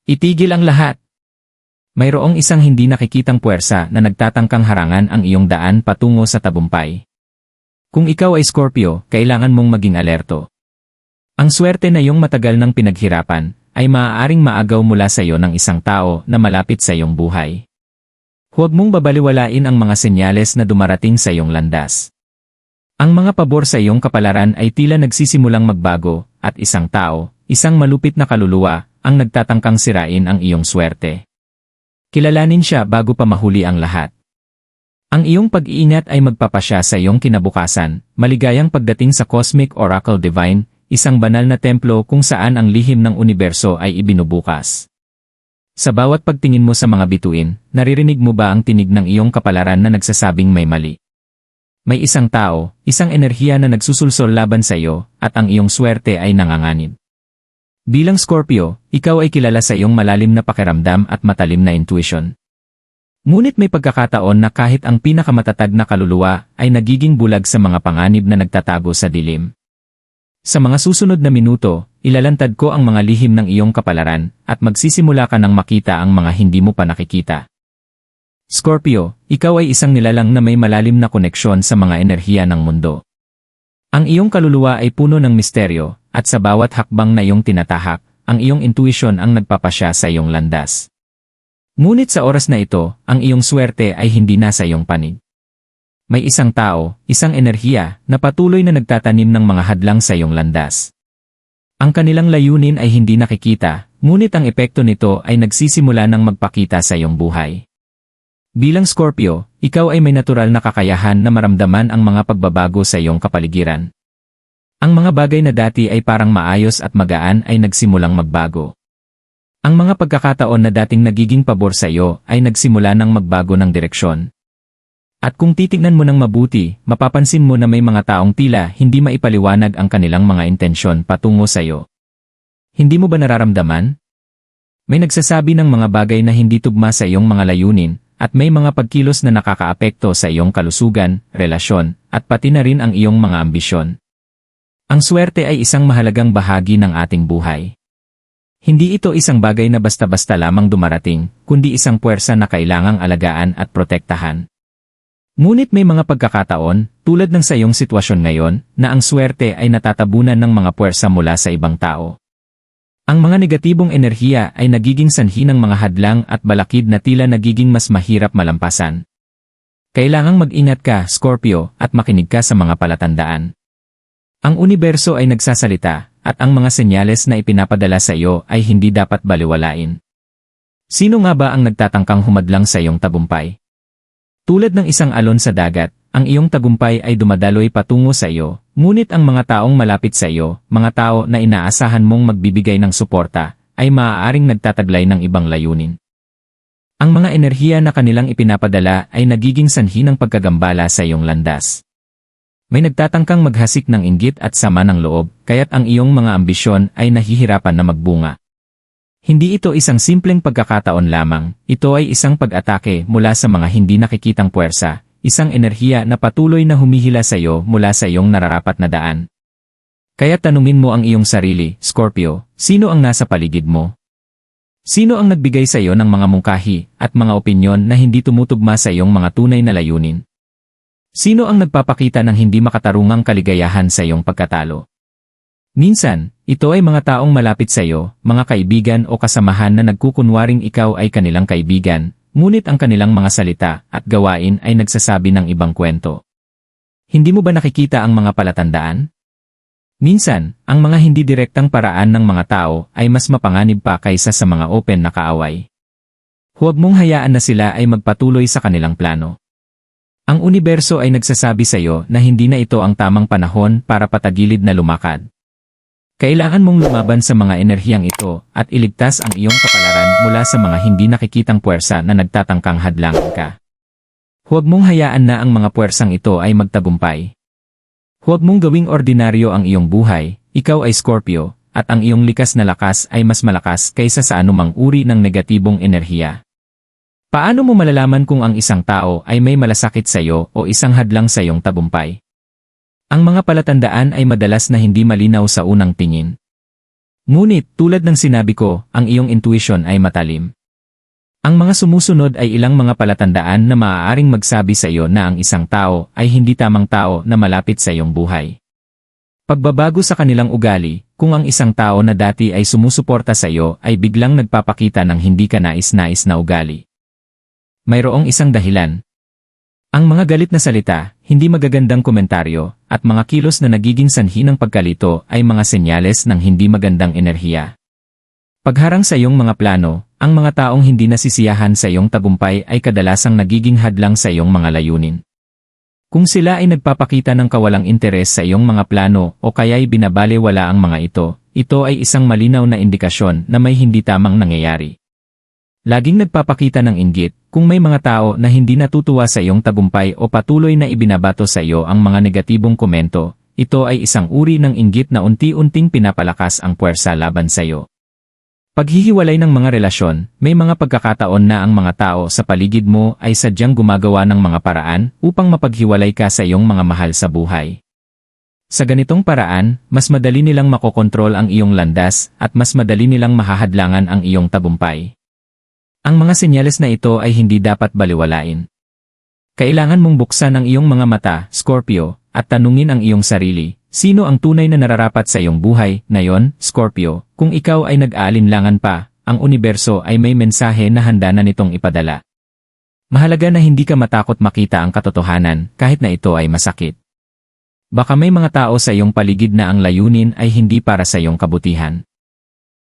Itigil ang lahat. Mayroong isang hindi nakikitang puwersa na nagtatangkang harangan ang iyong daan patungo sa tagumpay. Kung ikaw ay Scorpio, kailangan mong maging alerto. Ang swerte na iyong matagal nang pinaghirapan ay maaaring maagaw mula sa iyo ng isang tao na malapit sa iyong buhay. Huwag mong babaliwalain ang mga senyales na dumarating sa iyong landas. Ang mga pabor sa iyong kapalaran ay tila nagsisimulang magbago, at isang tao, isang malupit na kaluluwa, ang nagtatangkang sirain ang iyong swerte. Kilalanin siya bago pa mahuli ang lahat. Ang iyong pag-iingat ay magpapasya sa iyong kinabukasan, maligayang pagdating sa Cosmic Oracle Divine, isang banal na templo kung saan ang lihim ng universo ay ibinubukas. Sa bawat pagtingin mo sa mga bituin, naririnig mo ba ang tinig ng iyong kapalaran na nagsasabing may mali? May isang tao, isang enerhiya na nagsusulsol laban sa iyo, at ang iyong swerte ay nanganganib. Bilang Scorpio, ikaw ay kilala sa iyong malalim na pakiramdam at matalim na intuition. Ngunit may pagkakataon na kahit ang pinakamatatag na kaluluwa ay nagiging bulag sa mga panganib na nagtatago sa dilim. Sa mga susunod na minuto, ilalantad ko ang mga lihim ng iyong kapalaran at magsisimula ka nang makita ang mga hindi mo pa nakikita. Scorpio, ikaw ay isang nilalang na may malalim na koneksyon sa mga enerhiya ng mundo. Ang iyong kaluluwa ay puno ng misteryo, at sa bawat hakbang na iyong tinatahak, ang iyong intuition ang nagpapasya sa iyong landas. Ngunit sa oras na ito, ang iyong swerte ay hindi na sa iyong panig. May isang tao, isang enerhiya, na patuloy na nagtatanim ng mga hadlang sa iyong landas. Ang kanilang layunin ay hindi nakikita, ngunit ang epekto nito ay nagsisimula ng magpakita sa iyong buhay. Bilang Scorpio, ikaw ay may natural na kakayahan na maramdaman ang mga pagbabago sa iyong kapaligiran. Ang mga bagay na dati ay parang maayos at magaan ay nagsimulang magbago. Ang mga pagkakataon na dating nagiging pabor sa iyo ay nagsimula ng magbago ng direksyon. At kung titignan mo ng mabuti, mapapansin mo na may mga taong tila hindi maipaliwanag ang kanilang mga intensyon patungo sa iyo. Hindi mo ba nararamdaman? May nagsasabi ng mga bagay na hindi tugma sa iyong mga layunin, at may mga pagkilos na nakakaapekto sa iyong kalusugan, relasyon, at pati na rin ang iyong mga ambisyon. Ang swerte ay isang mahalagang bahagi ng ating buhay. Hindi ito isang bagay na basta-basta lamang dumarating, kundi isang puwersa na kailangang alagaan at protektahan. Ngunit may mga pagkakataon, tulad ng sa iyong sitwasyon ngayon, na ang swerte ay natatabunan ng mga puwersa mula sa ibang tao. Ang mga negatibong enerhiya ay nagiging sanhi ng mga hadlang at balakid na tila nagiging mas mahirap malampasan. Kailangang mag-ingat ka, Scorpio, at makinig ka sa mga palatandaan. Ang universo ay nagsasalita, at ang mga senyales na ipinapadala sa iyo ay hindi dapat baliwalain. Sino nga ba ang nagtatangkang humadlang sa iyong tagumpay? Tulad ng isang alon sa dagat, ang iyong tagumpay ay dumadaloy patungo sa iyo, ngunit ang mga taong malapit sa iyo, mga tao na inaasahan mong magbibigay ng suporta, ay maaaring nagtataglay ng ibang layunin. Ang mga enerhiya na kanilang ipinapadala ay nagiging sanhi ng pagkagambala sa iyong landas. May nagtatangkang maghasik ng inggit at sama ng loob, kaya't ang iyong mga ambisyon ay nahihirapan na magbunga. Hindi ito isang simpleng pagkakataon lamang, ito ay isang pag-atake mula sa mga hindi nakikitang puwersa, isang enerhiya na patuloy na humihila sa iyo mula sa iyong nararapat na daan. Kaya tanungin mo ang iyong sarili, Scorpio, sino ang nasa paligid mo? Sino ang nagbigay sa iyo ng mga mungkahi at mga opinyon na hindi tumutugma sa iyong mga tunay na layunin? Sino ang nagpapakita ng hindi makatarungang kaligayahan sa iyong pagkatalo? Minsan, ito ay mga taong malapit sa iyo, mga kaibigan o kasamahan na nagkukunwaring ikaw ay kanilang kaibigan, ngunit ang kanilang mga salita at gawain ay nagsasabi ng ibang kwento. Hindi mo ba nakikita ang mga palatandaan? Minsan, ang mga hindi direktang paraan ng mga tao ay mas mapanganib pa kaysa sa mga open na kaaway. Huwag mong hayaan na sila ay magpatuloy sa kanilang plano. Ang universo ay nagsasabi sa iyo na hindi na ito ang tamang panahon para patagilid na lumakad. Kailangan mong lumaban sa mga enerhiyang ito at iligtas ang iyong kapalaran mula sa mga hindi nakikitang puwersa na nagtatangkang hadlangan ka. Huwag mong hayaan na ang mga puwersang ito ay magtagumpay. Huwag mong gawing ordinaryo ang iyong buhay, ikaw ay Scorpio, at ang iyong likas na lakas ay mas malakas kaysa sa anumang uri ng negatibong enerhiya. Paano mo malalaman kung ang isang tao ay may malasakit sa iyo o isang hadlang sa iyong tagumpay? Ang mga palatandaan ay madalas na hindi malinaw sa unang tingin. Ngunit, tulad ng sinabi ko, ang iyong intuition ay matalim. Ang mga sumusunod ay ilang mga palatandaan na maaaring magsabi sa iyo na ang isang tao ay hindi tamang tao na malapit sa iyong buhay. Pagbabago sa kanilang ugali, kung ang isang tao na dati ay sumusuporta sa iyo ay biglang nagpapakita ng hindi ka nais-nais na ugali. Mayroong isang dahilan. Ang mga galit na salita, hindi magagandang komentaryo, at mga kilos na nagiging sanhi ng pagkalito ay mga senyales ng hindi magandang enerhiya. Pagharang sa iyong mga plano, ang mga taong hindi nasisiyahan sa iyong tagumpay ay kadalasang nagiging hadlang sa iyong mga layunin. Kung sila ay nagpapakita ng kawalang interes sa iyong mga plano o kaya'y binabalewala ang mga ito ay isang malinaw na indikasyon na may hindi tamang nangyayari. Laging nagpapakita ng inggit, kung may mga tao na hindi natutuwa sa iyong tagumpay o patuloy na ibinabato sa iyo ang mga negatibong komento, ito ay isang uri ng inggit na unti-unting pinapalakas ang puwersa laban sa iyo. Paghihiwalay ng mga relasyon, may mga pagkakataon na ang mga tao sa paligid mo ay sadyang gumagawa ng mga paraan upang mapaghiwalay ka sa iyong mga mahal sa buhay. Sa ganitong paraan, mas madali nilang makokontrol ang iyong landas at mas madali nilang mahahadlangan ang iyong tagumpay. Ang mga senyales na ito ay hindi dapat baliwalain. Kailangan mong buksan ang iyong mga mata, Scorpio, at tanungin ang iyong sarili, sino ang tunay na nararapat sa iyong buhay, ngayon, Scorpio, kung ikaw ay nag-aalinlangan pa, ang universo ay may mensahe na handa na nitong ipadala. Mahalaga na hindi ka matakot makita ang katotohanan, kahit na ito ay masakit. Baka may mga tao sa iyong paligid na ang layunin ay hindi para sa iyong kabutihan.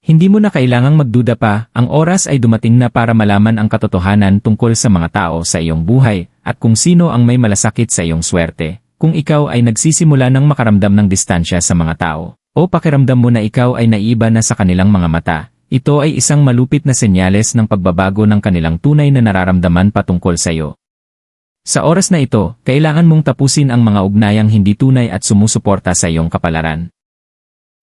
Hindi mo na kailangang magduda pa, ang oras ay dumating na para malaman ang katotohanan tungkol sa mga tao sa iyong buhay, at kung sino ang may malasakit sa iyong swerte. Kung ikaw ay nagsisimula ng makaramdam ng distansya sa mga tao, o pakiramdam mo na ikaw ay naiiba na sa kanilang mga mata, ito ay isang malupit na senyales ng pagbabago ng kanilang tunay na nararamdaman patungkol sa iyo. Sa oras na ito, kailangan mong tapusin ang mga ugnayang hindi tunay at sumusuporta sa iyong kapalaran.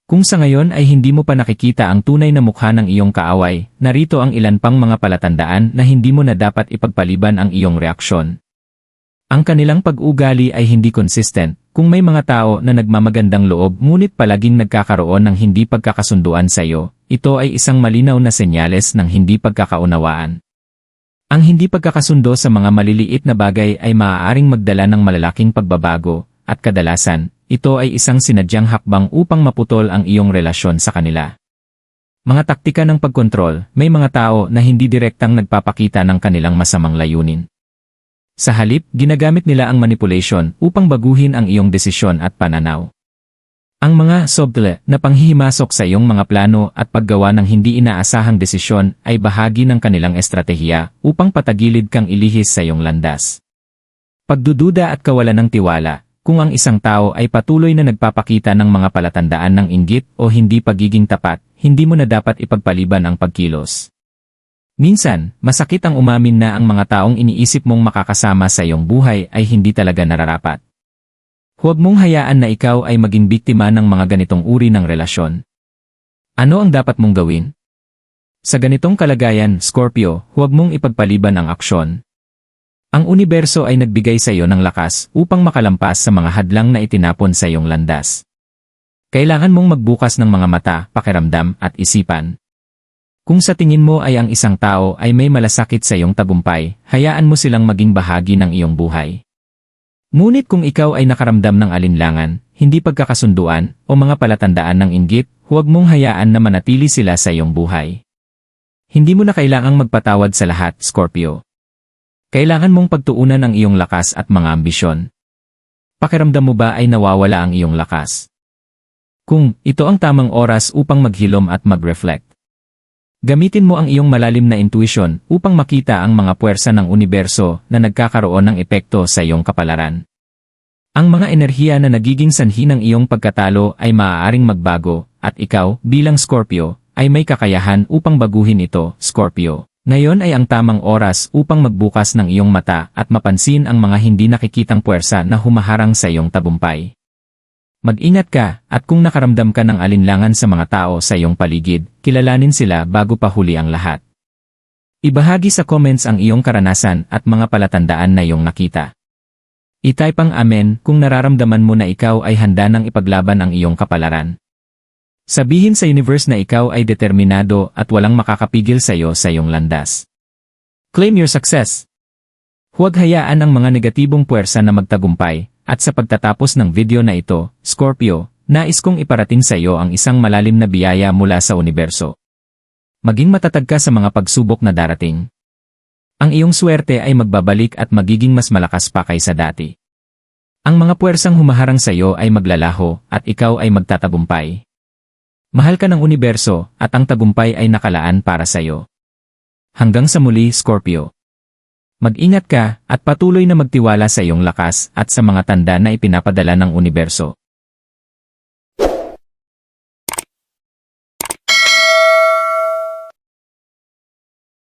Kung sa ngayon ay hindi mo pa nakikita ang tunay na mukha ng iyong kaaway, narito ang ilan pang mga palatandaan na hindi mo na dapat ipagpaliban ang iyong reaksyon. Ang kanilang pag-ugali ay hindi consistent. Kung may mga tao na nagmamagandang loob ngunit palaging nagkakaroon ng hindi pagkakasunduan sa iyo, ito ay isang malinaw na senyales ng hindi pagkakaunawaan. Ang hindi pagkakasundo sa mga maliliit na bagay ay maaaring magdala ng malalaking pagbabago, at kadalasan, ito ay isang sinadyang hakbang upang maputol ang iyong relasyon sa kanila. Mga taktika ng pagkontrol, may mga tao na hindi direktang nagpapakita ng kanilang masamang layunin. Sa halip, ginagamit nila ang manipulation upang baguhin ang iyong desisyon at pananaw. Ang mga subtle na panghihimasok sa iyong mga plano at paggawa ng hindi inaasahang desisyon ay bahagi ng kanilang estratehiya upang patagilid kang ilihis sa iyong landas. Pagdududa at kawalan ng tiwala. Kung ang isang tao ay patuloy na nagpapakita ng mga palatandaan ng inggit o hindi pagiging tapat, hindi mo na dapat ipagpaliban ang pagkilos. Minsan, masakit ang umamin na ang mga taong iniisip mong makakasama sa iyong buhay ay hindi talaga nararapat. Huwag mong hayaan na ikaw ay maging biktima ng mga ganitong uri ng relasyon. Ano ang dapat mong gawin? Sa ganitong kalagayan, Scorpio, huwag mong ipagpaliban ang aksyon. Ang universo ay nagbigay sa iyo ng lakas upang makalampas sa mga hadlang na itinapon sa iyong landas. Kailangan mong magbukas ng mga mata, pakiramdam, at isipan. Kung sa tingin mo ay ang isang tao ay may malasakit sa iyong tagumpay, hayaan mo silang maging bahagi ng iyong buhay. Ngunit kung ikaw ay nakaramdam ng alinlangan, hindi pagkakasunduan, o mga palatandaan ng inggit, huwag mong hayaan na manatili sila sa iyong buhay. Hindi mo na kailangang magpatawad sa lahat, Scorpio. Kailangan mong pagtuunan ang iyong lakas at mga ambisyon. Pakiramdam mo ba ay nawawala ang iyong lakas? Kung ito ang tamang oras upang maghilom at mag-reflect. Gamitin mo ang iyong malalim na intuition upang makita ang mga puwersa ng universo na nagkakaroon ng epekto sa iyong kapalaran. Ang mga enerhiya na nagiging sanhi ng iyong pagkatalo ay maaaring magbago, at ikaw, bilang Scorpio, ay may kakayahan upang baguhin ito, Scorpio. Ngayon ay ang tamang oras upang magbukas ng iyong mata at mapansin ang mga hindi nakikitang puwersa na humaharang sa iyong tagumpay. Mag-ingat ka, at kung nakaramdam ka ng alinlangan sa mga tao sa iyong paligid, kilalanin sila bago pa huli ang lahat. Ibahagi sa comments ang iyong karanasan at mga palatandaan na iyong nakita. I-type ang amen kung nararamdaman mo na ikaw ay handa ng ipaglaban ang iyong kapalaran. Sabihin sa universe na ikaw ay determinado at walang makakapigil sa iyong landas. Claim your success. Huwag hayaan ang mga negatibong puwersa na magtagumpay, at sa pagtatapos ng video na ito, Scorpio, nais kong iparating sa iyo ang isang malalim na biyaya mula sa universo. Maging matatag ka sa mga pagsubok na darating. Ang iyong swerte ay magbabalik at magiging mas malakas pa kaysa dati. Ang mga puwersang humaharang sa iyo ay maglalaho at ikaw ay magtatagumpay. Mahal ka ng universo at ang tagumpay ay nakalaan para sa iyo. Hanggang sa muli, Scorpio. Mag-ingat ka at patuloy na magtiwala sa iyong lakas at sa mga tanda na ipinapadala ng universo.